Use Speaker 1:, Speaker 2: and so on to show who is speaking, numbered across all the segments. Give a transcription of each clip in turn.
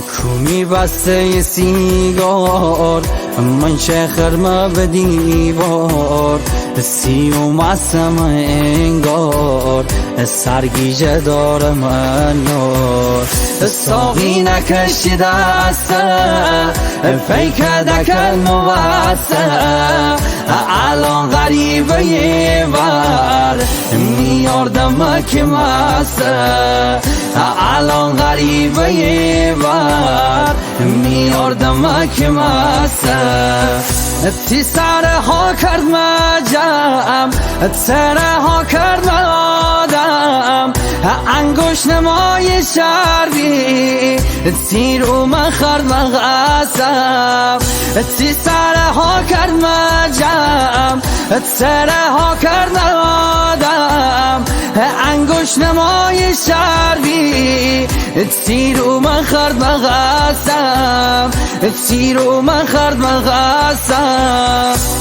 Speaker 1: کومی بسته سیگار من شخرم به دیوار سیوم مستم انگار سرگیجه دارم من نار ساقی نکشیده است فیک دکل موسته الان غریبه ور میاردم که مسته الان غریبه ور میاردم که مسته تی سرها کرد مجم سرها کرد آدم انگوش نمای شربی تی رو من خرد مغصب تی سرها کرد مجم سرها کرد آدم انگوش نمای شربی تی رو من خرد مغصب تی رو من خرد مغصب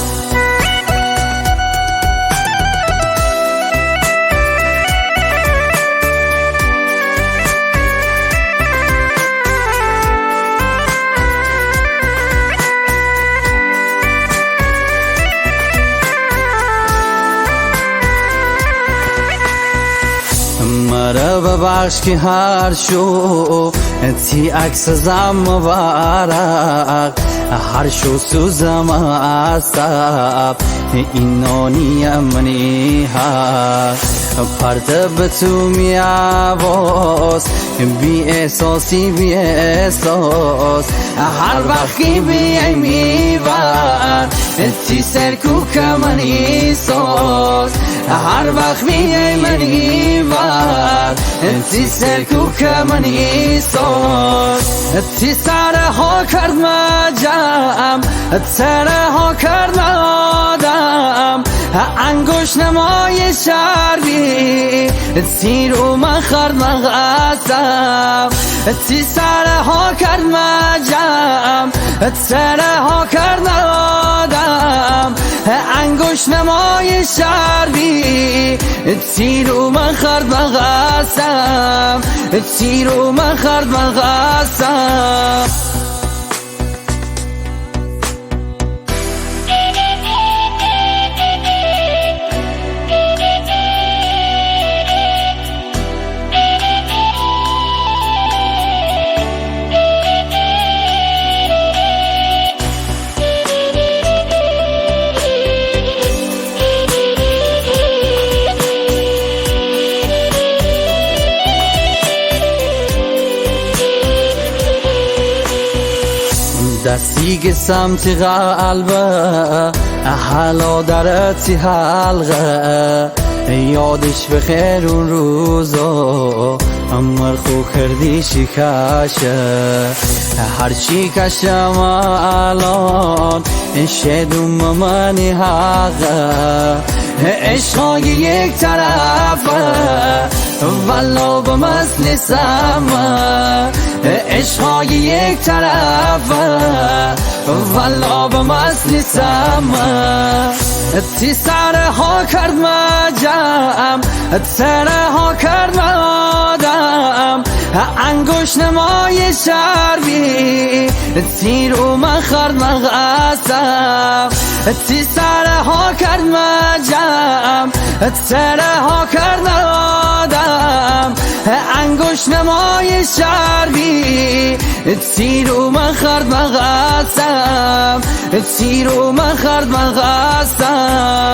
Speaker 1: مرا ببخش که هر شو تی عکس زم مبارک هر شو سوزم عصب اینانی منی هست پرده به تو می عواز بی احساسی بی احساس هر وقتی بیای میبر تی سرکو که منی ساز هر وقت بیای منی بر تی سرکو که منی ساز تی سرها کرد مجم سرها کرد آدم انگوش نمای شربی تی رو من خرد مغصب تی سرها کرد مجم سرها کرد آدم انگوش نمای شربی تی رو من خرد مغصب تی رو من خرد مغصب دستی که سمت قلبه حالا در تی حلقه یادش بخیر اون روزا امر خو کردی شکاشه هرچی کشم الان شدوم منی حقه عشقای یک طرفه والا به مثل سمه عشقای یک طرفه والا به مثل سمه تی سرها کرد مجم سرها کرد آدم انگوش نمای شربی تی رو من خرد مغصب تی سرها کرد مجم سرها کرد آدم انگوش نمای شربی تی رو من خرد مغصب تی رو من خرد مغصب